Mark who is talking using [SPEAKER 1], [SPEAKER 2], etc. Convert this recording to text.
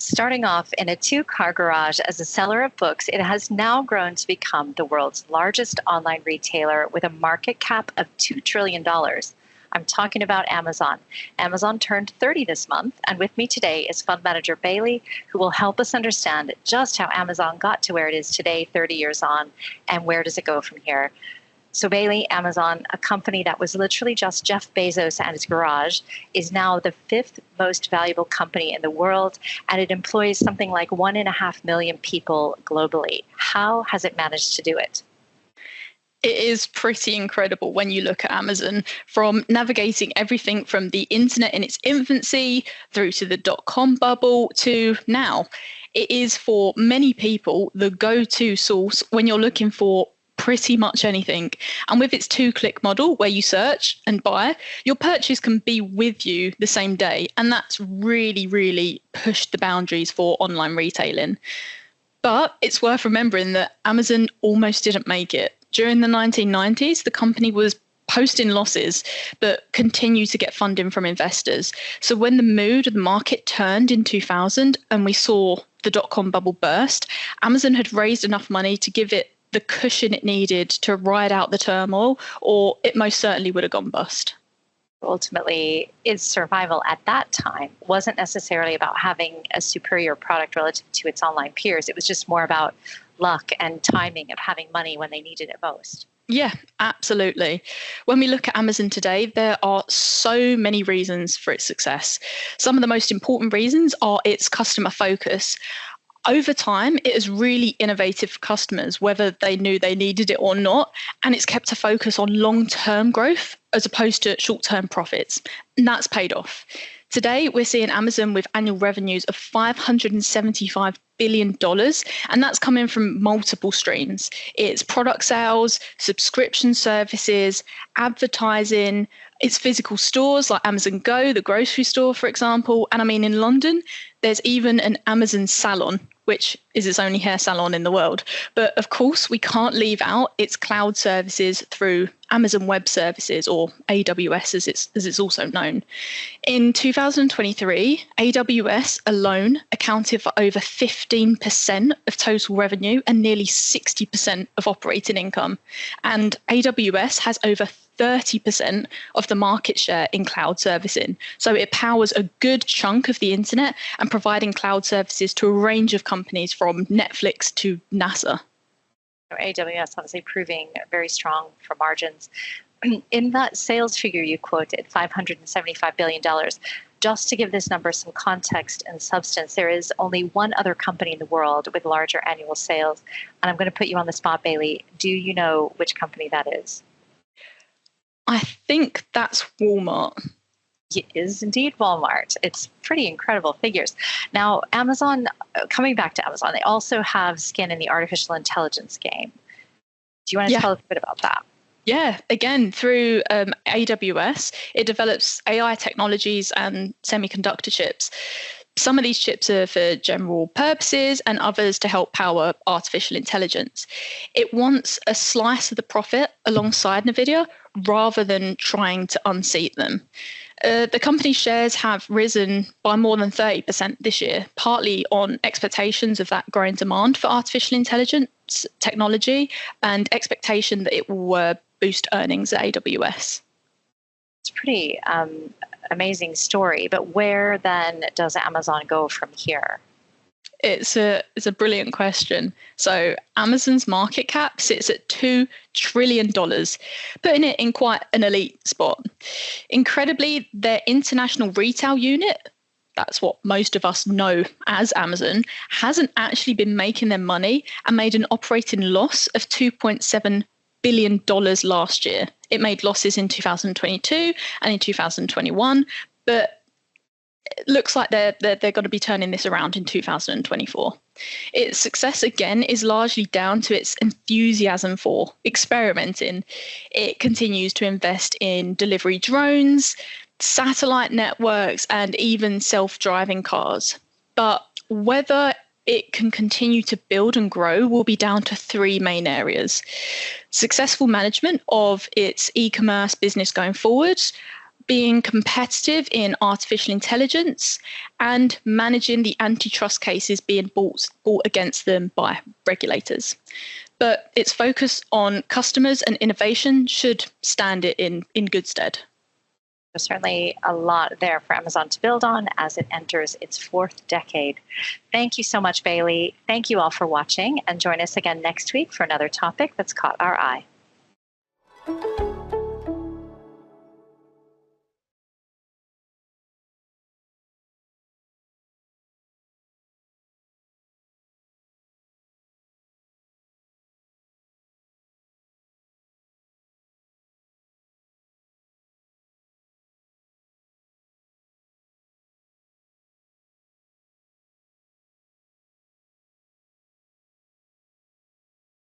[SPEAKER 1] Starting off in a two-car garage as a seller of books, it has now grown to become the world's largest online retailer with a market cap of $2 trillion. I'm talking about Amazon. Amazon turned 30 this month, and with me today is fund manager Bailey, who will help us understand just how Amazon got to where it is today, 30 years on, and where does it go from here. So Bailey, Amazon, a company that was literally just Jeff Bezos and his garage, is now the fifth most valuable company in the world, and it employs something like 1.5 million people globally. How has it managed to do it?
[SPEAKER 2] It is pretty incredible when you look at Amazon, from navigating everything from the internet in its infancy through to the dot-com bubble to now. It is for many people the go-to source when you're looking for pretty much anything. And with its two-click model where you search and buy, your purchase can be with you the same day. And that's really pushed the boundaries for online retailing. But it's worth remembering that Amazon almost didn't make it. During the 1990s, the company was posting losses, but continued to get funding from investors. So when the mood of the market turned in 2000 and we saw the dot-com bubble burst, Amazon had raised enough money to give it the cushion it needed to ride out the turmoil, or it most certainly would have gone bust.
[SPEAKER 1] Ultimately, its survival at that time wasn't necessarily about having a superior product relative to its online peers. It was just more about luck and timing of having money when they needed it most.
[SPEAKER 2] Yeah, absolutely. When we look at Amazon today, there are so many reasons for its success. Some of the most important reasons are its customer focus. Over time, it is really innovative for customers, whether they knew they needed it or not, and it's kept a focus on long-term growth as opposed to short-term profits, and that's paid off. Today, we're seeing Amazon with annual revenues of $575 billion, and that's coming from multiple streams. It's product sales, subscription services, advertising, it's physical stores like Amazon Go, the grocery store, for example. And I mean, in London, there's even an Amazon salon, which is its only hair salon in the world. But of course, we can't leave out its cloud services through Amazon Web Services, or AWS as it's also known. In 2023, AWS alone accounted for over 15% of total revenue and nearly 60% of operating income. And AWS has over 30% of the market share in cloud servicing. So it powers a good chunk of the internet and providing cloud services to a range of companies from Netflix to NASA.
[SPEAKER 1] AWS obviously proving very strong for margins. In that sales figure you quoted, $575 billion, just to give this number some context and substance, there is only one other company in the world with larger annual sales. And I'm going to put you on the spot, Bailey. Do you know which company that is?
[SPEAKER 2] I think that's Walmart.
[SPEAKER 1] It is indeed Walmart. It's pretty incredible figures. Now, Amazon, coming back to Amazon, they also have skin in the artificial intelligence game. Do you want to tell us a bit about that?
[SPEAKER 2] Yeah, again, through AWS, it develops AI technologies and semiconductor chips. Some of these chips are for general purposes and others to help power artificial intelligence. It wants a slice of the profit alongside NVIDIA rather than trying to unseat them. The company's shares have risen by more than 30% this year, partly on expectations of that growing demand for artificial intelligence technology and expectation that it will boost earnings at AWS.
[SPEAKER 1] It's a pretty amazing story, but where then does Amazon go from here?
[SPEAKER 2] It's a brilliant question. So Amazon's market cap sits at $2 trillion, putting it in quite an elite spot. Incredibly, their international retail unit, that's what most of us know as Amazon, hasn't actually been making their money and made an operating loss of $2.7 billion last year. It made losses in 2022 and in 2021, but it looks like they're going to be turning this around in 2024. Its success, again, is largely down to its enthusiasm for experimenting. It continues to invest in delivery drones, satellite networks, and even self-driving cars. But whether it can continue to build and grow will be down to three main areas: successful management of its e-commerce business going forward, being competitive in artificial intelligence, and managing the antitrust cases being brought against them by regulators. But its focus on customers and innovation should stand it in good stead.
[SPEAKER 1] There's certainly a lot there for Amazon to build on as it enters its 4th decade. Thank you so much, Bailey. Thank you all for watching, and join us again next week for another topic that's caught our eye.